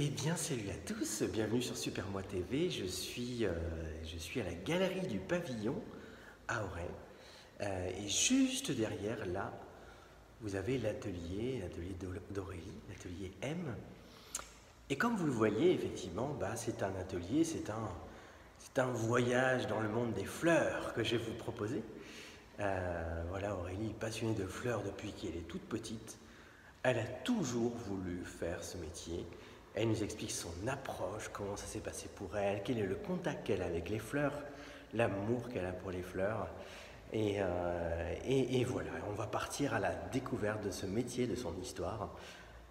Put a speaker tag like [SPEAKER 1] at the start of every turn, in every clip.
[SPEAKER 1] Eh bien, salut à tous, bienvenue sur Super Moi TV. Je suis à la galerie du Pavillon à Auray. Et juste derrière, là, vous avez l'atelier d'Aurélie, l'atelier M. Et comme vous le voyez, effectivement, c'est un atelier, c'est un voyage dans le monde des fleurs que je vais vous proposer. Voilà, Aurélie est passionnée de fleurs depuis qu'elle est toute petite. Elle a toujours voulu faire ce métier. Elle nous explique son approche, comment ça s'est passé pour elle, quel est le contact qu'elle a avec les fleurs, l'amour qu'elle a pour les fleurs. Et voilà, on va partir à la découverte de ce métier, de son histoire.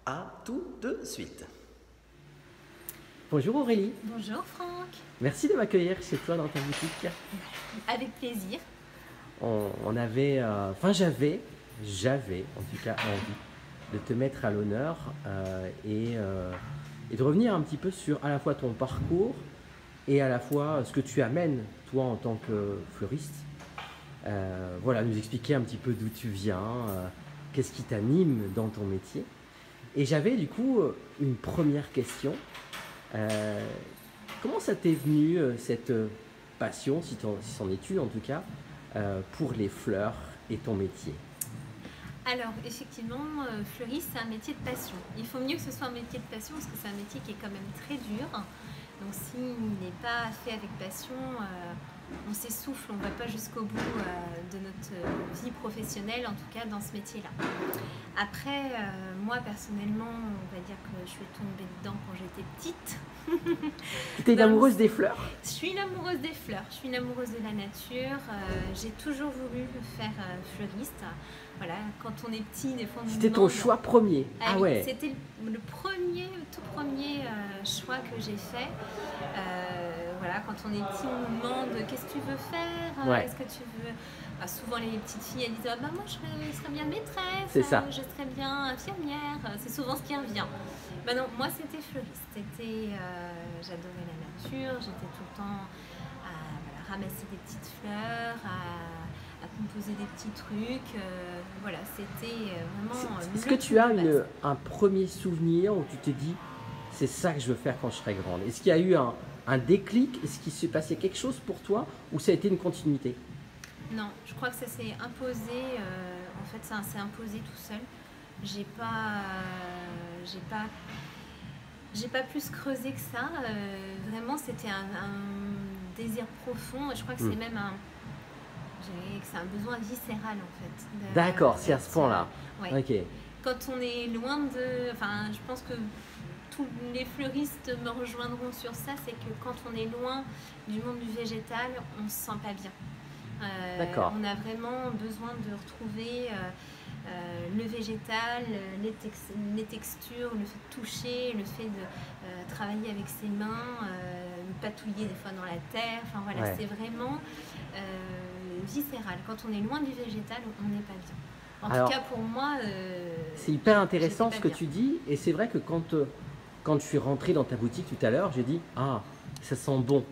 [SPEAKER 1] À tout de suite.
[SPEAKER 2] Bonjour Aurélie.
[SPEAKER 3] Bonjour Franck.
[SPEAKER 2] Merci de m'accueillir chez toi dans ta boutique.
[SPEAKER 3] Avec plaisir.
[SPEAKER 2] J'avais en tout cas envie de te mettre à l'honneur et de revenir un petit peu sur à la fois ton parcours et à la fois ce que tu amènes toi en tant que fleuriste. Voilà, nous expliquer un petit peu d'où tu viens, qu'est-ce qui t'anime dans ton métier. Et j'avais du coup une première question. Comment ça t'est venu cette passion, si c'en est une en tout cas, pour les fleurs et ton métier?
[SPEAKER 3] Alors effectivement, fleuriste c'est un métier de passion. Il faut mieux que ce soit un métier de passion parce que c'est un métier qui est quand même très dur. Donc s'il n'est pas fait avec passion, on s'essouffle, on ne va pas jusqu'au bout de notre vie professionnelle, en tout cas dans ce métier-là. Après, moi personnellement, on va dire que je suis tombée dedans quand j'étais petite.
[SPEAKER 2] Tu es une amoureuse des fleurs?
[SPEAKER 3] Je suis une amoureuse des fleurs, je suis une amoureuse de la nature. J'ai toujours voulu faire fleuriste. Voilà, quand on est petit, des fois on nous
[SPEAKER 2] C'était
[SPEAKER 3] demande...
[SPEAKER 2] ton choix premier?
[SPEAKER 3] Ah
[SPEAKER 2] oui,
[SPEAKER 3] ouais. C'était le tout premier choix que j'ai fait. Voilà, quand on est petit, on nous demande qu'est-ce que tu veux faire,
[SPEAKER 2] ouais.
[SPEAKER 3] Est-ce que tu veux... souvent les petites filles elles disent moi je serais bien maîtresse,
[SPEAKER 2] c'est ça.
[SPEAKER 3] Je serais bien infirmière, c'est souvent ce qui revient. Non, moi c'était fleuriste, j'adorais la nature, j'étais tout le temps à ramasser des petites fleurs, à composer des petits trucs, voilà, c'était vraiment...
[SPEAKER 2] Est-ce que tu as un premier souvenir où tu t'es dit c'est ça que je veux faire quand je serai grande? Est-ce qu'il y a eu un déclic? Est-ce qu'il s'est passé quelque chose pour toi ou ça a été une continuité?
[SPEAKER 3] Non, je crois que ça s'est imposé, en fait ça s'est imposé tout seul. J'ai pas plus creusé que ça, vraiment c'était un désir profond, je crois que c'est même c'est un besoin viscéral en fait.
[SPEAKER 2] D'accord, c'est à ce point-là.
[SPEAKER 3] Ouais.
[SPEAKER 2] Ok.
[SPEAKER 3] Quand on est loin de... Enfin, je pense que tous les fleuristes me rejoindront sur ça, c'est que quand on est loin du monde du végétal, on ne se sent pas bien.
[SPEAKER 2] D'accord.
[SPEAKER 3] On a vraiment besoin de retrouver le végétal, les textures, le fait de toucher, le fait de travailler avec ses mains, patouiller des fois dans la terre. Enfin voilà, ouais. C'est vraiment viscéral. Quand on est loin du végétal, on n'est pas bien. En tout cas pour moi...
[SPEAKER 2] c'est hyper intéressant ce que tu dis. Et c'est vrai que quand je suis rentrée dans ta boutique tout à l'heure, j'ai dit « Ah, ça sent bon ».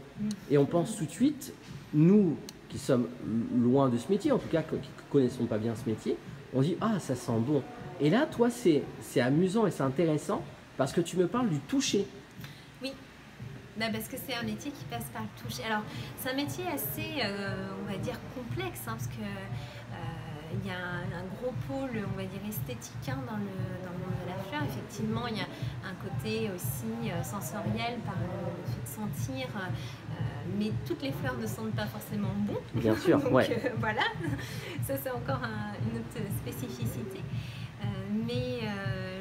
[SPEAKER 2] Et on pense tout de suite, nous qui sommes loin de ce métier, en tout cas qui ne connaissons pas bien ce métier, on dit « Ah, ça sent bon ». Et là, toi, c'est amusant et c'est intéressant parce que tu me parles du toucher.
[SPEAKER 3] Oui, parce que c'est un métier qui passe par le toucher. Alors, c'est un métier assez, on va dire, complexe, parce que il y a un gros pôle, on va dire, esthétique dans le monde de la fleur. Effectivement, il y a un côté aussi sensoriel par le fait de sentir, mais toutes les fleurs ne sentent pas forcément bon.
[SPEAKER 2] Bien sûr,
[SPEAKER 3] donc,
[SPEAKER 2] ouais.
[SPEAKER 3] Voilà, ça c'est encore une autre spécificité. Mais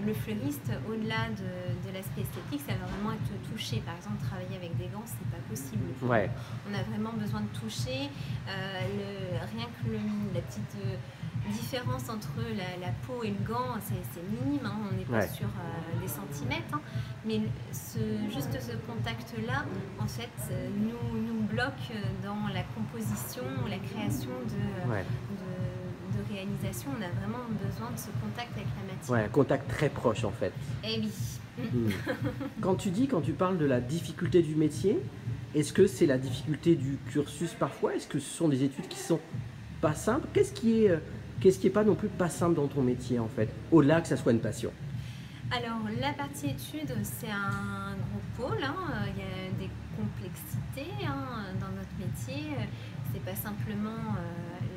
[SPEAKER 3] le fleuriste, au-delà de l'aspect esthétique, ça va vraiment être touché. Par exemple, travailler avec des gants, c'est pas possible.
[SPEAKER 2] Ouais.
[SPEAKER 3] On a vraiment besoin de toucher. Rien que la petite différence entre la peau et le gant, c'est minime. On n'est pas sur des centimètres. Mais juste ce contact-là, en fait, nous bloque dans la composition, la création de réalisation. On a vraiment besoin de ce contact avec la matière.
[SPEAKER 2] Ouais, un contact très proche en fait.
[SPEAKER 3] Eh oui.
[SPEAKER 2] Quand tu parles de la difficulté du métier, est-ce que c'est la difficulté du cursus parfois? Est-ce que ce sont des études qui sont pas simples? Qu'est-ce qui est pas non plus pas simple dans ton métier en fait, au-delà que ça soit une passion?
[SPEAKER 3] Alors, la partie études, c'est un gros pôle, hein. Il y a des complexités, hein, dans notre métier. C'est pas simplement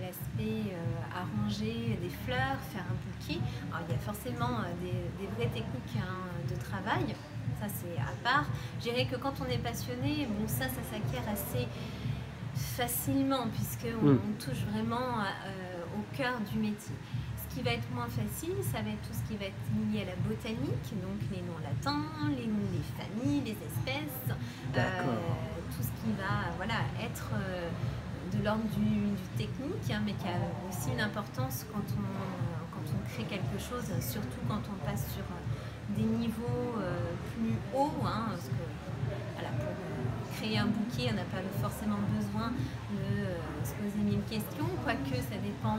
[SPEAKER 3] l'aspect arranger des fleurs, faire un bouquet. Alors, il y a forcément des vraies techniques, hein, de travail. Ça, c'est à part. Je dirais que quand on est passionné, bon, ça s'acquiert assez facilement puisqu'on on touche vraiment au cœur du métier. Ce qui va être moins facile, ça va être tout ce qui va être lié à la botanique, donc les noms latins, les noms des familles, les espèces, tout ce qui va voilà, être de l'ordre du technique, hein, mais qui a aussi une importance quand on crée quelque chose, surtout quand on passe sur des niveaux plus hauts, hein, parce que voilà, pour créer un bouquet, on n'a pas forcément besoin de se poser 1000 questions, quoique ça dépend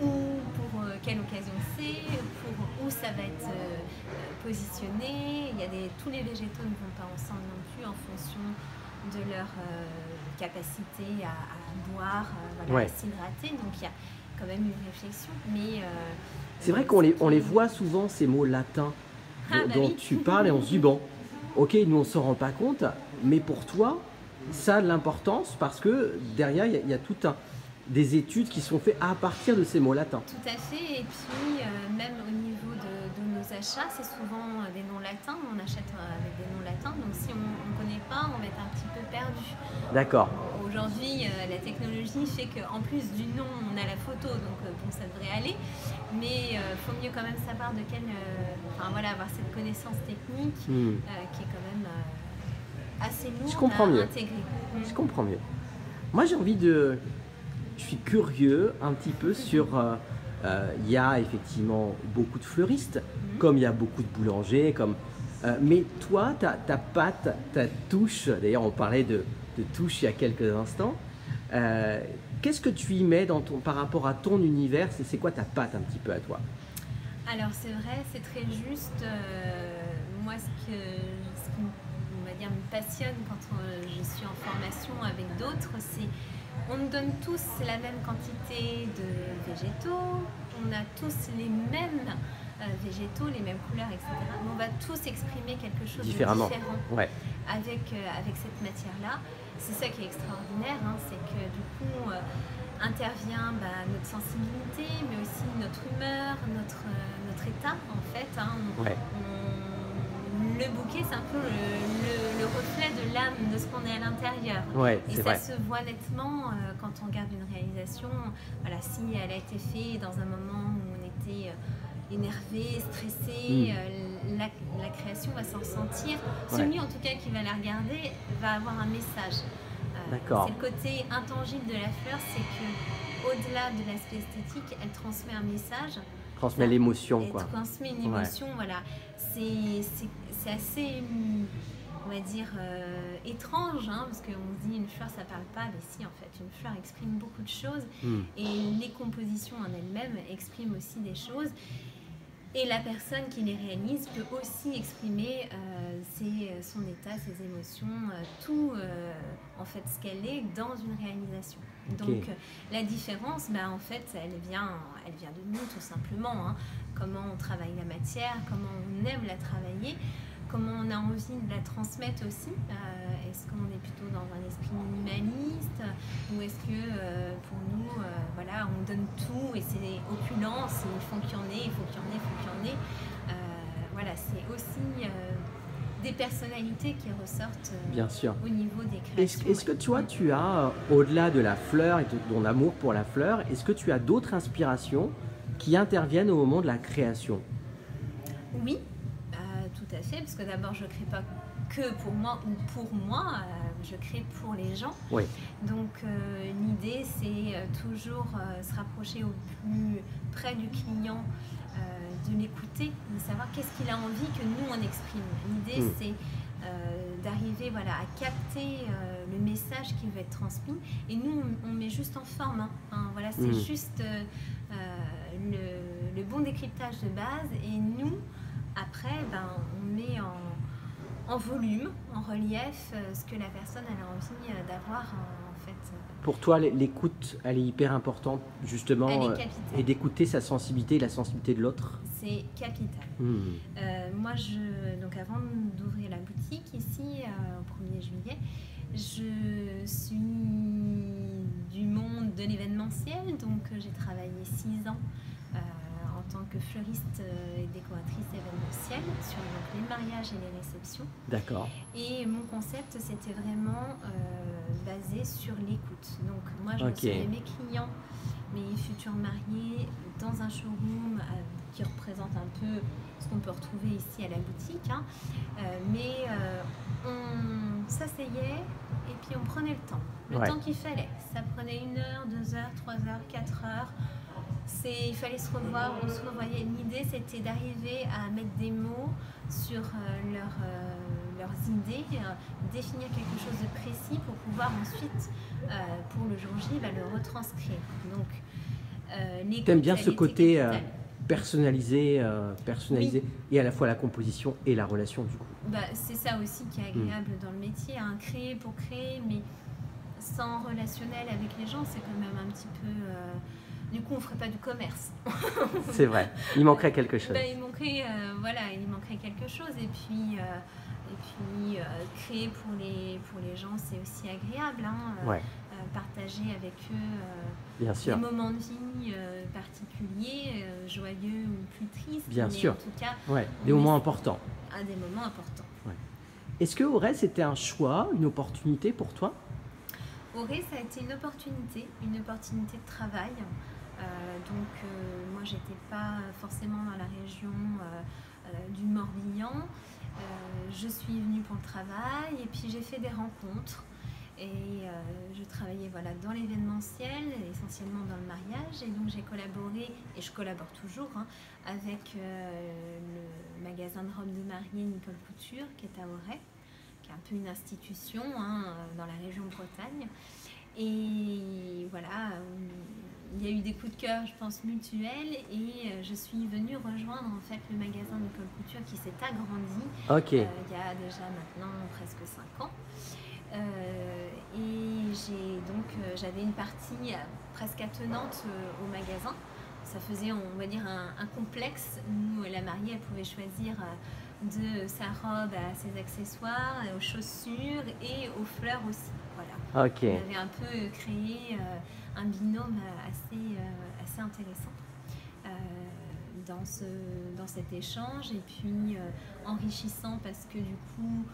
[SPEAKER 3] ou pour quelle occasion c'est, pour où ça va être positionné. Il y a tous les végétaux ne vont pas ensemble non plus en fonction de leur capacité à boire, voilà, à s'hydrater. Donc il y a quand même une réflexion. Mais
[SPEAKER 2] c'est vrai qu'on les voit souvent, ces mots latins dont tu parles, et on se dit, bon, ok, nous on ne s'en rend pas compte, mais pour toi, ça a de l'importance parce que derrière, il y a tout des études qui sont faites à partir de ces mots latins.
[SPEAKER 3] Tout à fait, et puis même au niveau de nos achats, c'est souvent des noms latins, on achète avec des noms latins, donc si on ne connaît pas, on va être un petit peu perdu.
[SPEAKER 2] D'accord.
[SPEAKER 3] Aujourd'hui, la technologie fait qu'en plus du nom, on a la photo, donc bon, ça devrait aller, mais il faut mieux quand même savoir de quelle... enfin voilà, avoir cette connaissance technique qui est quand même assez lourde à intégrer.
[SPEAKER 2] Je comprends mieux. Moi, j'ai envie de... Je suis curieux un petit peu sur... Il y a effectivement beaucoup de fleuristes, comme il y a beaucoup de boulangers, mais toi, ta patte, ta touche, d'ailleurs on parlait de touche il y a quelques instants, qu'est-ce que tu y mets par rapport à ton univers? C'est quoi ta patte un petit peu à toi?
[SPEAKER 3] Alors c'est vrai, c'est très juste. Moi, ce qui on va dire, me passionne quand je suis en formation avec d'autres, c'est on nous donne tous la même quantité de végétaux, on a tous les mêmes végétaux, les mêmes couleurs, etc. Mais on va tous exprimer quelque chose de différent avec cette matière-là. C'est ça qui est extraordinaire, hein, c'est que du coup intervient notre sensibilité, mais aussi notre humeur, notre état en fait. Hein. Le bouquet, c'est un peu le reflet de l'âme, de ce qu'on est à l'intérieur. Et ça se voit nettement quand on regarde une réalisation. Voilà, si elle a été faite dans un moment où on était énervé, stressé, la création va s'en ressentir. Celui en tout cas qui va la regarder va avoir un message. C'est le côté intangible de la fleur, c'est que au-delà de l'aspect esthétique, elle transmet un message.
[SPEAKER 2] Transmet l'émotion, quoi.
[SPEAKER 3] Elle transmet une émotion, voilà. C'est assez, on va dire, étrange, hein, parce qu'on se dit une fleur ça parle pas, mais si en fait une fleur exprime beaucoup de choses et les compositions en elles-mêmes expriment aussi des choses. Et la personne qui les réalise peut aussi exprimer son état, ses émotions, tout en fait ce qu'elle est dans une réalisation. Donc la différence, en fait, elle vient de nous tout simplement. Hein. Comment on travaille la matière, comment on aime la travailler, comment on a envie de la transmettre aussi. Est-ce qu'on est plutôt dans un esprit minimaliste ou est-ce que pour nous, voilà, on donne tout et c'est opulent, il faut qu'il y en ait, il faut qu'il y en ait, il faut qu'il y en ait. Voilà, c'est aussi des personnalités qui ressortent
[SPEAKER 2] Bien sûr.
[SPEAKER 3] Au niveau des créations.
[SPEAKER 2] Est-ce que toi, tu as, au-delà de la fleur et de ton amour pour la fleur, est-ce que tu as d'autres inspirations qui interviennent au moment de la création?
[SPEAKER 3] Oui, tout à fait, parce que d'abord, je ne crée pas que pour moi ou pour moi, je crée pour les gens.
[SPEAKER 2] Oui.
[SPEAKER 3] Donc l'idée, c'est toujours se rapprocher au plus près du client, de l'écouter, de savoir qu'est-ce qu'il a envie que nous on exprime. L'idée, c'est d'arriver à capter le message qui veut être transmis, et nous on met juste en forme. Voilà, c'est juste le bon décryptage de base, et nous après on met en volume, en relief, ce que la personne elle a envie d'avoir en fait.
[SPEAKER 2] Pour toi, l'écoute, elle est hyper importante, justement,
[SPEAKER 3] elle est capitale.
[SPEAKER 2] Et d'écouter sa sensibilité et la sensibilité de l'autre.
[SPEAKER 3] c'est capital. Moi, donc avant d'ouvrir la boutique ici, au 1er juillet, je suis du monde de l'événementiel, donc j'ai travaillé 6 ans en tant que fleuriste et décoratrice événementielle sur les mariages et les réceptions.
[SPEAKER 2] D'accord.
[SPEAKER 3] Et mon concept, c'était vraiment basé sur l'écoute. Donc moi, je recevais mes clients, mes futurs mariés, dans un showroom qui représente un peu ce qu'on peut retrouver ici à la boutique. Mais on s'asseyait et puis on prenait le temps. Le temps qu'il fallait. Ça prenait 1 heure, 2 heures, 3 heures, 4 heures. Il fallait se revoir, on se revoyait. L'idée, c'était d'arriver à mettre des mots sur leurs idées, définir quelque chose de précis pour pouvoir ensuite, pour le jour J, le retranscrire. Donc,
[SPEAKER 2] t'aimes bien ce côté personnalisé, oui. Et à la fois la composition et la relation du coup.
[SPEAKER 3] C'est ça aussi qui est agréable dans le métier, créer pour créer, mais sans relationnel avec les gens, c'est quand même un petit peu... Du coup, on ne ferait pas du commerce.
[SPEAKER 2] C'est vrai, il manquerait quelque chose.
[SPEAKER 3] Il manquerait quelque chose. Et puis créer pour les gens, c'est aussi agréable. Partager avec eux
[SPEAKER 2] bien sûr.
[SPEAKER 3] Des moments de vie particuliers, joyeux ou plus tristes.
[SPEAKER 2] Bien sûr.
[SPEAKER 3] En tout cas,
[SPEAKER 2] des moments importants.
[SPEAKER 3] Des moments importants.
[SPEAKER 2] Est-ce que Auray, c'était un choix, une opportunité pour toi?
[SPEAKER 3] Auray, ça a été une opportunité de travail. Moi, j'étais pas forcément dans la région du Morbihan. Je suis venue pour le travail et puis j'ai fait des rencontres. Et je travaillais dans l'événementiel, essentiellement dans le mariage. Et donc j'ai collaboré, et je collabore toujours, avec le magasin de robes de mariée Nicole Couture, qui est à Auray, qui est un peu une institution dans la région de Bretagne. Et voilà, il y a eu des coups de cœur, je pense, mutuels. Et je suis venue rejoindre en fait le magasin Nicole Couture qui s'est agrandi il y a déjà maintenant presque 5 ans. Et j'avais une partie presque attenante au magasin. Ça faisait, on va dire, un complexe où la mariée elle pouvait choisir de sa robe à ses accessoires, aux chaussures et aux fleurs aussi. Voilà. On avait un peu créé un binôme assez intéressant dans cet échange et puis enrichissant parce que du coup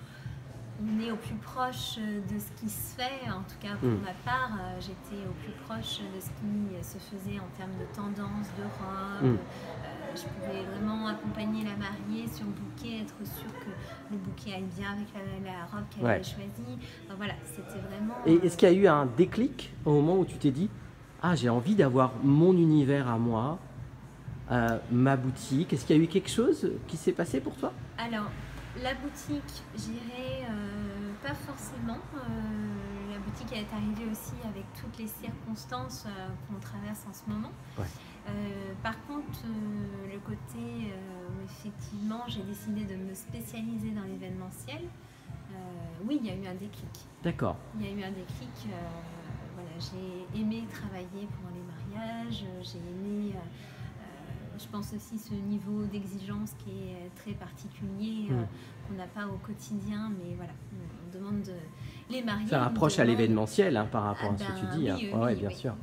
[SPEAKER 3] on est au plus proche de ce qui se fait, en tout cas pour ma part, j'étais au plus proche de ce qui se faisait en termes de tendance, de robe. Je pouvais vraiment accompagner la mariée sur le bouquet, être sûre que le bouquet aille bien avec la robe qu'elle avait choisie. Enfin, voilà, c'était vraiment...
[SPEAKER 2] Et est-ce qu'il y a eu un déclic au moment où tu t'es dit « Ah, j'ai envie d'avoir mon univers à moi, ma boutique ». Est-ce qu'il y a eu quelque chose qui s'est passé pour toi?
[SPEAKER 3] Alors, la boutique, j'irai pas forcément. La boutique elle est arrivée aussi avec toutes les circonstances qu'on traverse en ce moment. Par contre, le côté où effectivement j'ai décidé de me spécialiser dans l'événementiel, oui, il y a eu un déclic.
[SPEAKER 2] D'accord.
[SPEAKER 3] Il y a eu un déclic. J'ai aimé travailler pour les mariages, j'ai aimé... je pense aussi ce niveau d'exigence qui est très particulier, qu'on n'a pas au quotidien, mais voilà, on demande les mariés.
[SPEAKER 2] Ça rapproche à l'événementiel par rapport à ce que tu dis.
[SPEAKER 3] Oui,
[SPEAKER 2] bien sûr.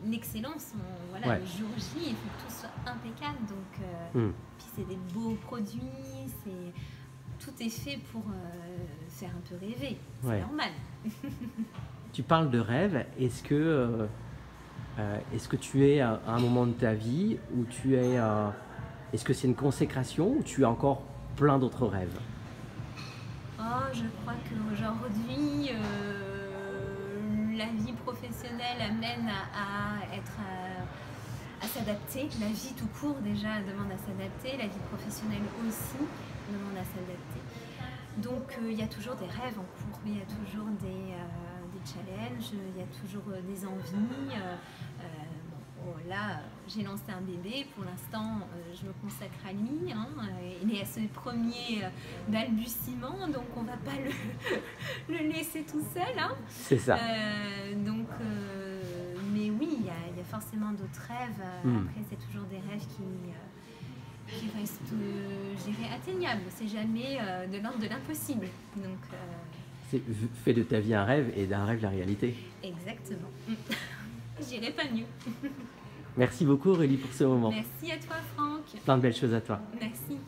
[SPEAKER 3] L'excellence, le jour J, il faut que tout soit impeccable. Donc, puis c'est des beaux produits, tout est fait pour faire un peu rêver. C'est normal.
[SPEAKER 2] Tu parles de rêve, est-ce que tu es à un moment de ta vie où tu es... est-ce que c'est une consécration ou tu as encore plein d'autres rêves?
[SPEAKER 3] Je crois qu'aujourd'hui, la vie professionnelle amène à s'adapter. La vie tout court déjà demande à s'adapter, la vie professionnelle aussi demande à s'adapter. Donc il y a toujours des rêves en cours, il y a toujours des challenges, il y a toujours des envies. Là, j'ai lancé un bébé. Pour l'instant, je me consacre à lui. Il est à ce premier balbutiement, donc on ne va pas le laisser tout seul.
[SPEAKER 2] C'est ça.
[SPEAKER 3] Mais oui, il y a forcément d'autres rêves. Après, c'est toujours des rêves qui reste, je dirais, atteignable. C'est jamais de l'ordre de l'impossible. Donc,
[SPEAKER 2] fais de ta vie un rêve et d'un rêve la réalité.
[SPEAKER 3] exactement. J'irai pas mieux.
[SPEAKER 2] Merci beaucoup Aurélie pour ce moment.
[SPEAKER 3] Merci à toi, Franck.
[SPEAKER 2] Plein de belles choses à toi.
[SPEAKER 3] Merci.